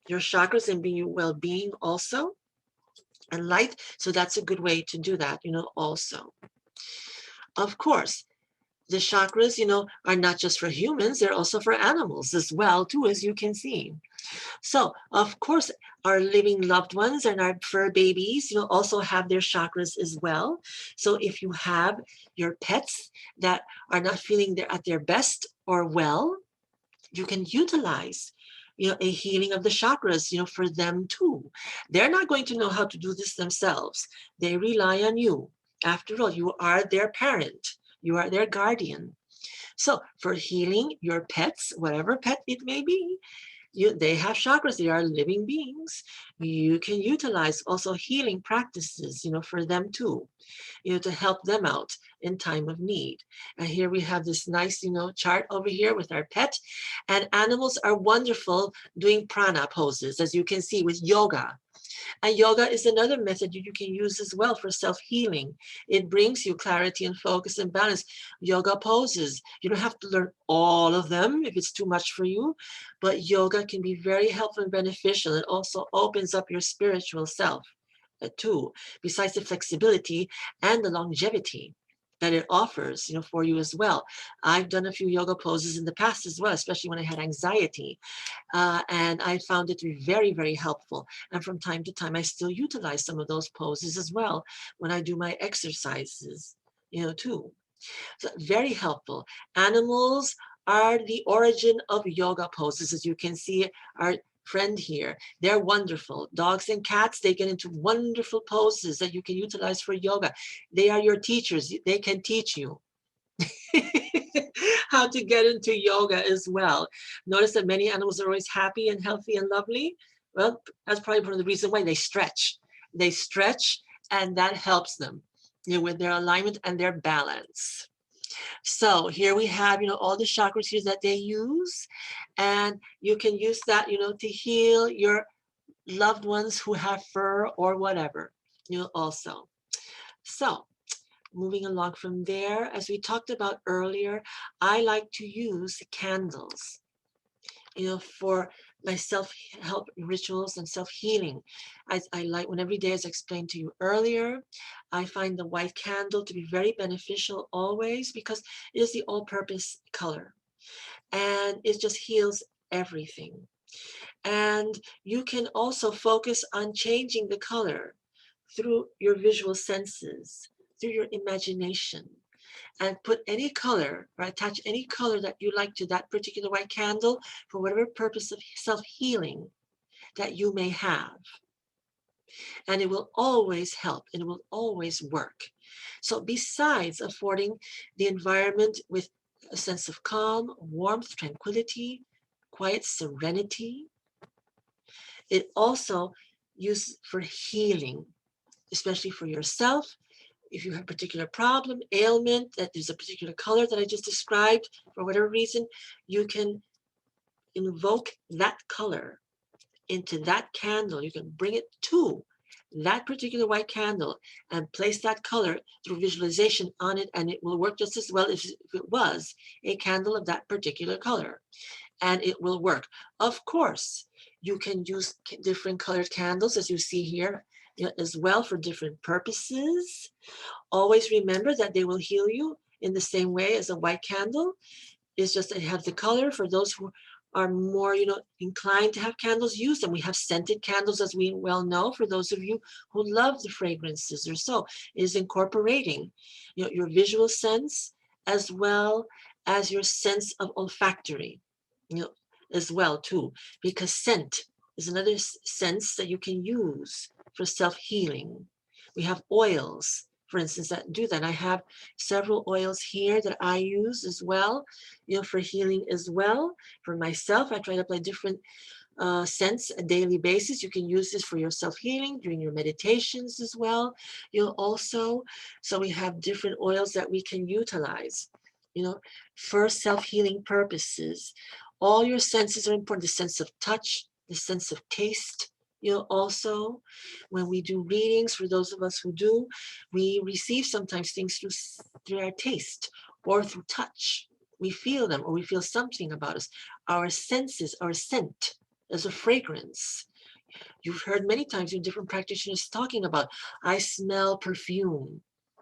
Speaker 2: your chakras and be well-being also. And light. So that's a good way to do that, also. Of course, the chakras, are not just for humans, they're also for animals as well, too, as you can see. So, of course, our living loved ones and our fur babies, also have their chakras as well. So if you have your pets that are not feeling they're at their best or well, you can utilize, a healing of the chakras, for them too. They're not going to know how to do this themselves. They rely on you. After all, you are their parent. You are their guardian. So for healing your pets, whatever pet it may be, They have chakras. They are living beings. You can utilize also healing practices, for them too, to help them out in time of need. And here we have this nice, chart over here with our pet. And animals are wonderful doing prana poses, as you can see with yoga. And yoga is another method you can use as well for self-healing. It brings you clarity and focus and balance. Yoga poses, you don't have to learn all of them if it's too much for you, but yoga can be very helpful and beneficial. It also opens up your spiritual self too, besides the flexibility and the longevity that it offers, for you as well. I've done a few yoga poses in the past as well, especially when I had anxiety. And I found it to be very, very helpful. And from time to time, I still utilize some of those poses as well when I do my exercises, too. So very helpful. Animals are the origin of yoga poses, as you can see our friend here. They're wonderful. Dogs and cats, they get into wonderful poses that you can utilize for yoga. They are your teachers. They can teach you how to get into yoga as well. Notice that many animals are always happy and healthy and lovely. Well, that's probably one of the reasons why they stretch. They stretch, and that helps them, with their alignment and their balance. So here we have, all the chakras here that they use, and you can use that, to heal your loved ones who have fur or whatever, also. So moving along from there, as we talked about earlier, I like to use candles, for my self-help rituals and self-healing. I like, when every day, as I explained to you earlier, I find the white candle to be very beneficial always because it is the all-purpose color and it just heals everything. And you can also focus on changing the color through your visual senses, through your imagination, and put any color or attach any color that you like to that particular white candle for whatever purpose of self-healing that you may have. And it will always help and it will always work. So besides affording the environment with a sense of calm, warmth, tranquility, quiet serenity, it also used for healing, especially for yourself. If you have a particular problem, ailment, that there's a particular color that I just described, for whatever reason, you can invoke that color into that candle. You can bring it to that particular white candle and place that color through visualization on it, and it will work just as well if it was a candle of that particular color. And it will work. Of course, you can use different colored candles, as you see here, as well, for different purposes. Always remember that they will heal you in the same way as a white candle. It's just that it has the color. For those who are more, inclined to have candles, use them. We have scented candles, as we well know, for those of you who love the fragrances or so. It is incorporating, your visual sense as well as your sense of olfactory, as well too, because scent is another sense that you can use for self-healing. We have oils, for instance, that do that. I have several oils here that I use as well, for healing as well. For myself, I try to apply different scents on a daily basis. You can use this for your self-healing during your meditations as well. Also, so we have different oils that we can utilize, for self-healing purposes. All your senses are important. The sense of touch, the sense of taste. Also, when we do readings, for those of us who do, we receive sometimes things through our taste or through touch. We feel them, or we feel something about us. Our senses are scent. There's a fragrance. You've heard many times in different practitioners talking about, I smell perfume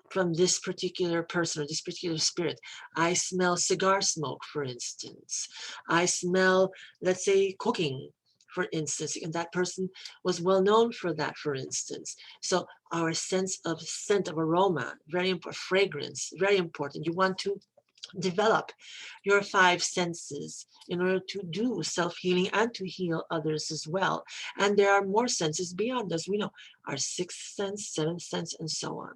Speaker 2: from this particular person or this particular spirit. I smell cigar smoke, for instance. I smell, let's say, cooking, for instance, and that person was well known for that, for instance. So our sense of scent, of aroma, very important, fragrance, very important. You want to develop your 5 senses in order to do self-healing and to heal others as well. And there are more senses beyond, as we know, our 6th sense, 7th sense, and so on.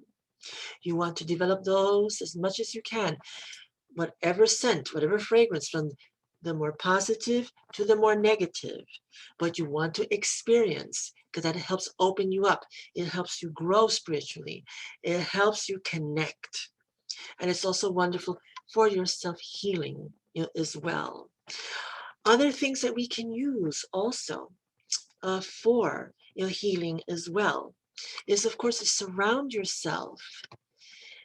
Speaker 2: You want to develop those as much as you can. Whatever scent, whatever fragrance, from the more positive to the more negative, but you want to experience because that helps open you up. It helps you grow spiritually. It helps you connect. And it's also wonderful for your self-healing, as well. Other things that we can use also for healing as well is, of course, to surround yourself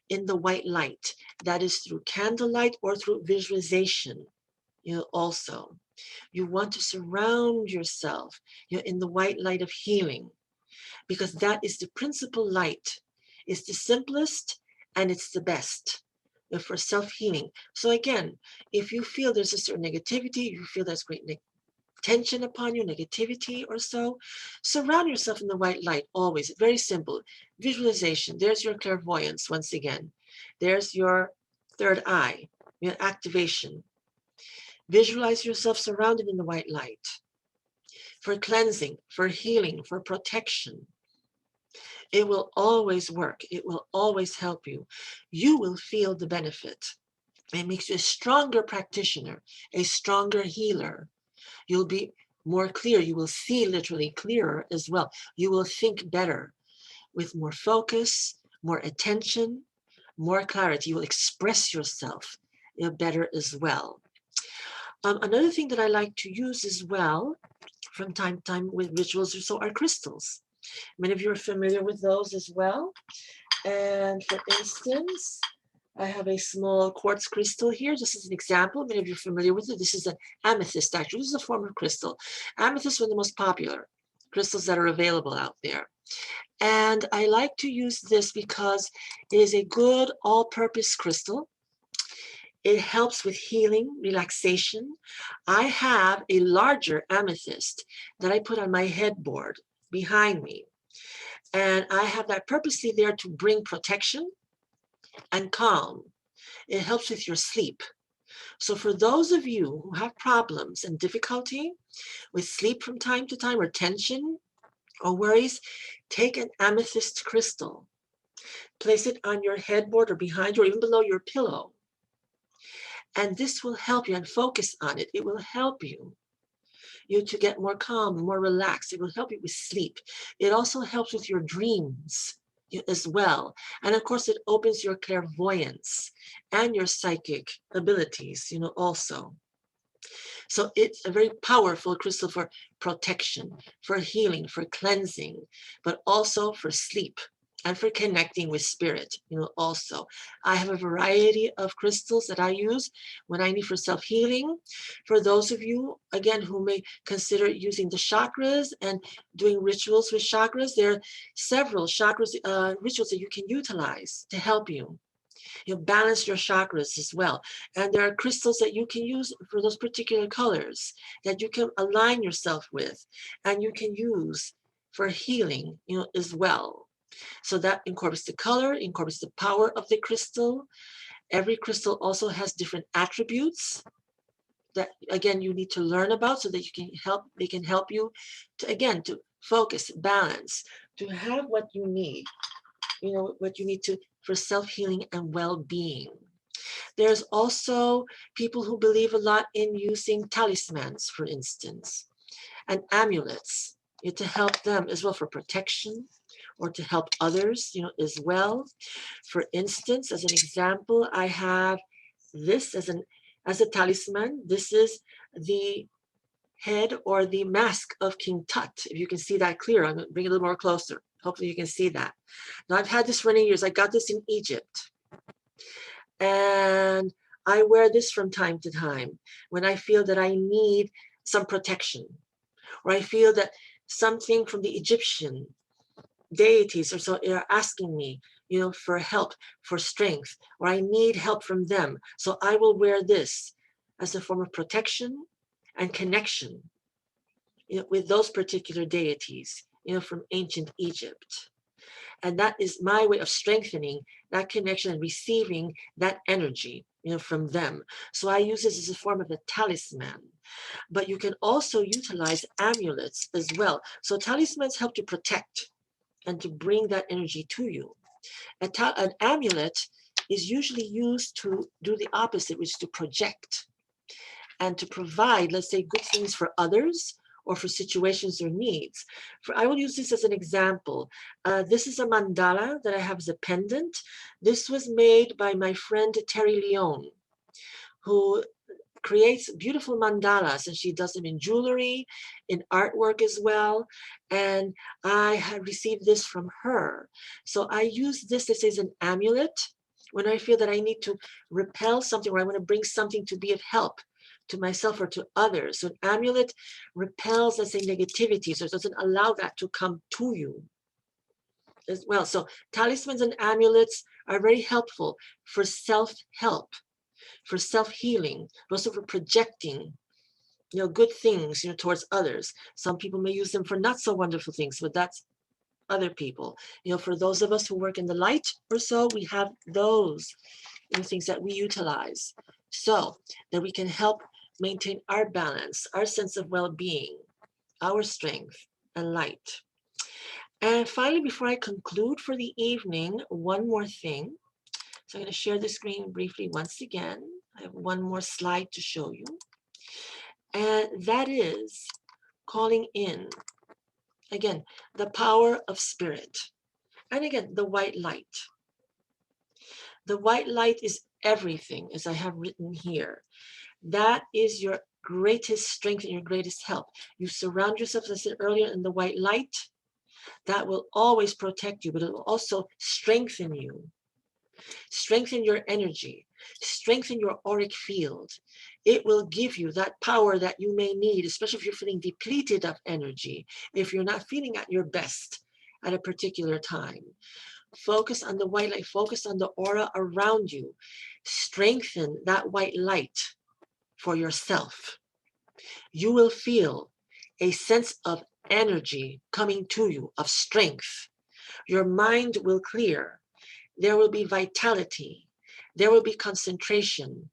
Speaker 2: in the white light. That is through candlelight or through visualization. Also, you want to surround yourself in the white light of healing, because that is the principal light. It's the simplest and it's the best for self-healing. So again, if you feel there's a certain negativity, you feel there's great tension upon you, negativity or so, surround yourself in the white light always. Very simple. Visualization. There's your clairvoyance once again. There's your third eye, your activation. Visualize yourself surrounded in the white light for cleansing, for healing, for protection. It will always work. It will always help you. You will feel the benefit. It makes you a stronger practitioner, a stronger healer. You'll be more clear. You will see literally clearer as well. You will think better with more focus, more attention, more clarity. You will express yourself better as well. Another thing that I like to use as well from time to time with rituals or so are crystals. Many of you are familiar with those as well. And for instance, I have a small quartz crystal here, just as an example. Many of you are familiar with it. This is an amethyst, actually. This is a form of crystal. Amethyst is one of the most popular crystals that are available out there. And I like to use this because it is a good all-purpose crystal. It helps with healing, relaxation. I have a larger amethyst that I put on my headboard behind me. And I have that purposely there to bring protection and calm. It helps with your sleep. So for those of you who have problems and difficulty with sleep from time to time, or tension or worries, take an amethyst crystal. Place it on your headboard or behind you or even below your pillow. And this will help you, and focus on it. It will help you to get more calm, more relaxed. It will help you with sleep. It also helps with your dreams as well. And of course, it opens your clairvoyance and your psychic abilities, also. So it's a very powerful crystal for protection, for healing, for cleansing, but also for sleep and for connecting with spirit, also. I have a variety of crystals that I use when I need for self-healing. For those of you, again, who may consider using the chakras and doing rituals with chakras, there are several chakras, rituals that you can utilize to help you. Balance your chakras as well. And there are crystals that you can use for those particular colors that you can align yourself with and you can use for healing, as well. So that incorporates the color, incorporates the power of the crystal. Every crystal also has different attributes that, again, you need to learn about so that they can help you to, again, to focus, balance, to have what you need, what you need to for self-healing and well-being. There's also people who believe a lot in using talismans, for instance, and amulets to help them as well for protection or to help others, as well. For instance, as an example, I have this as a talisman. This is the head or the mask of King Tut. If you can see that clear, I'm going to bring it a little more closer. Hopefully you can see that. Now, I've had this for many years. I got this in Egypt. And I wear this from time to time when I feel that I need some protection, or I feel that something from the Egyptian deities or so are asking me, for help, for strength, or I need help from them. So I will wear this as a form of protection and connection, with those particular deities, from ancient Egypt. And that is my way of strengthening that connection and receiving that energy, from them. So I use this as a form of a talisman. But you can also utilize amulets as well. So talismans help to protect and to bring that energy to you. An amulet is usually used to do the opposite, which is to project. and to provide, let's say, good things for others or for situations or needs. I will use this as an example. This is a mandala that I have as a pendant. This was made by my friend Terry Leone, who creates beautiful mandalas, and she does them in jewelry, in artwork as well. And I have received this from her. So I use this as an amulet when I feel that I need to repel something, or I want to bring something to be of help to myself or to others. So an amulet repels, let's say, negativity, so it doesn't allow that to come to you as well. So talismans and amulets are very helpful for self-help, for self-healing, but also for projecting, good things, towards others. Some people may use them for not so wonderful things, but that's other people. For those of us who work in the light or so, we have those things that we utilize so that we can help maintain our balance, our sense of well-being, our strength and light. And finally, before I conclude for the evening, one more thing. So I'm going to share the screen briefly once again. I have one more slide to show you. And that is calling in, again, the power of spirit. And again, the white light. The white light is everything, as I have written here. That is your greatest strength and your greatest help. You surround yourself, as I said earlier, in the white light. That will always protect you, but it will also strengthen you. Strengthen your energy. Strengthen your auric field. It will give you that power that you may need, especially if you're feeling depleted of energy, if you're not feeling at your best at a particular time. Focus on the white light. Focus on the aura around you. Strengthen that white light for yourself. You will feel a sense of energy coming to you, of strength. Your mind will clear. There will be vitality. There will be concentration.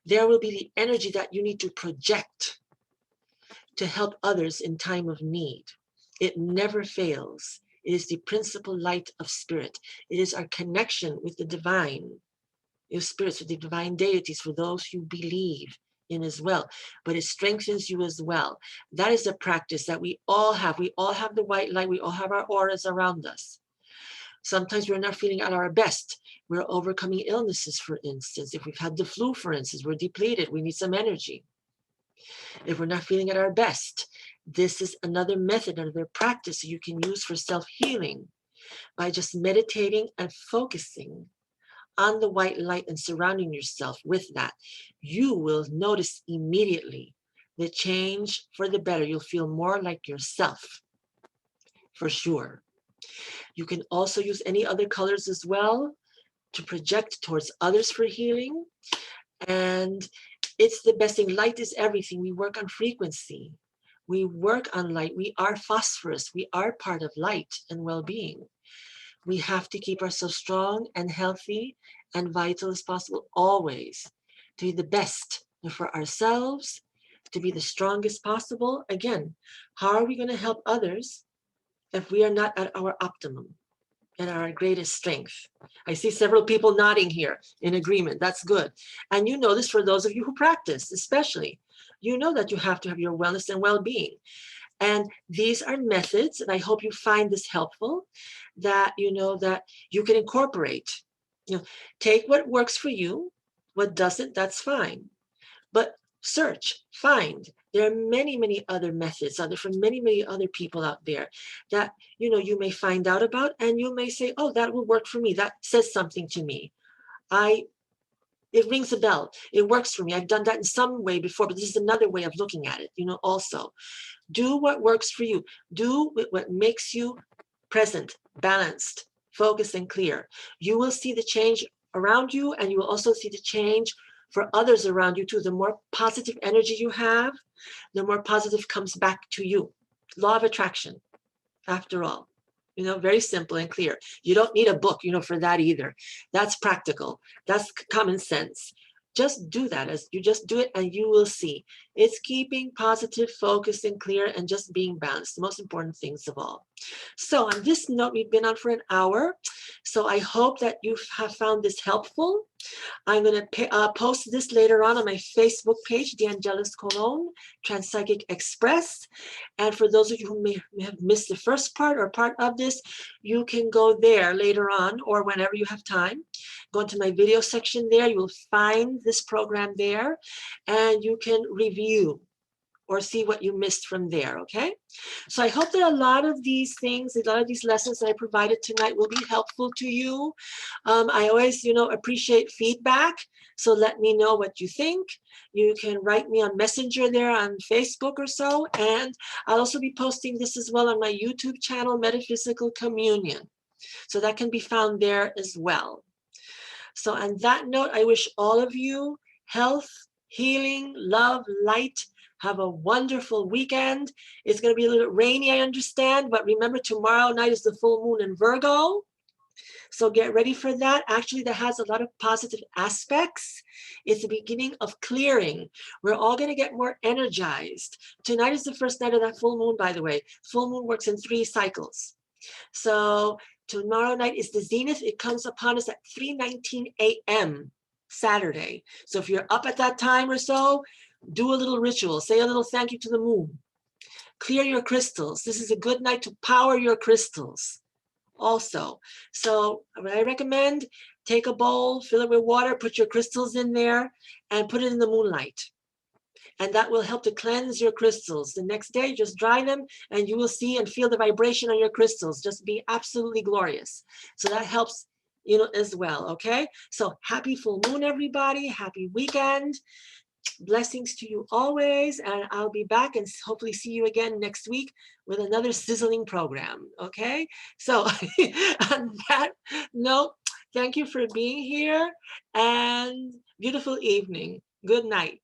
Speaker 2: There will be the energy that you need to project to help others in time of need. It never fails. It is the principal light of spirit. It is our connection with the divine, your spirits, with the divine deities, for those who believe in as well. But it strengthens you as well. That is a practice that we all have. We all have the white light. We all have our auras around us. Sometimes we're not feeling at our best. We're overcoming illnesses, for instance. If we've had the flu, for instance, we're depleted. We need some energy. If we're not feeling at our best, this is another method, another practice you can use for self-healing by just meditating and focusing on the white light and surrounding yourself with that. You will notice immediately the change for the better. You'll feel more like yourself, for sure. You can also use any other colors as well to project towards others for healing. And it's the best thing. Light is everything. We work on frequency. We work on light. We are phosphorus. We are part of light and well-being. We have to keep ourselves strong and healthy and vital as possible, always, to be the best for ourselves, to be the strongest possible. Again, how are we going to help others if we are not at our optimum and our greatest strength? I see several people nodding here in agreement. That's good. And you know this, for those of you who practice, especially, you know that you have to have your wellness and well-being. And these are methods, and I hope you find this helpful, that that you can incorporate. Take what works for you. What doesn't, that's fine. But search, find. There are many, many other methods from many, many other people out there that you may find out about, and you may say, oh, that will work for me. That says something to me. It rings a bell. It works for me. I've done that in some way before, but this is another way of looking at it. Also, do what works for you. Do what makes you present, balanced, focused, and clear. You will see the change around you, and you will also see the change for others around you too. The more positive energy you have, the more positive comes back to you. Law of attraction, after all. Very simple and clear. You don't need a book, for that either. That's practical. That's common sense. Just do that. As you just do it, and you will see It's keeping positive, focused, and clear, and just being balanced, the most important things of all. So on this note, we've been on for an hour. So I hope that you have found this helpful. I'm going to post this later on my Facebook page, The Angelus Colon, Transpsychic Express. And for those of you who may have missed the first part or part of this, you can go there later on or whenever you have time. Go into my video section there. You will find this program there, and you can review or see what you missed from there, okay? So I hope that a lot of these things, a lot of these lessons that I provided tonight will be helpful to you. I always, appreciate feedback. So let me know what you think. You can write me on Messenger there on Facebook or so. And I'll also be posting this as well on my YouTube channel, Metaphysical Communion. So that can be found there as well. So on that note, I wish all of you health, healing, love, light. Have a wonderful weekend. It's going to be a little rainy, I understand, but remember tomorrow night is the full moon in Virgo. So get ready for that. Actually, that has a lot of positive aspects. It's the beginning of clearing. We're all going to get more energized. Tonight is the first night of that full moon, by the way. Full moon works in 3 cycles. So tomorrow night is the zenith. It comes upon us at 3:19 a.m. Saturday. So if you're up at that time or so, do a little ritual. Say a little thank you to the moon. Clear your crystals. This is a good night to power your crystals also. So what I recommend, take a bowl, fill it with water, put your crystals in there, and put it in the moonlight. And that will help to cleanse your crystals. The next day, just dry them, and you will see and feel the vibration on your crystals just be absolutely glorious. So that helps, as well, okay? So happy full moon, everybody. Happy weekend. Blessings to you always, and I'll be back and hopefully see you again next week with another sizzling program, okay? So on that note, thank you for being here, and beautiful evening. Good night.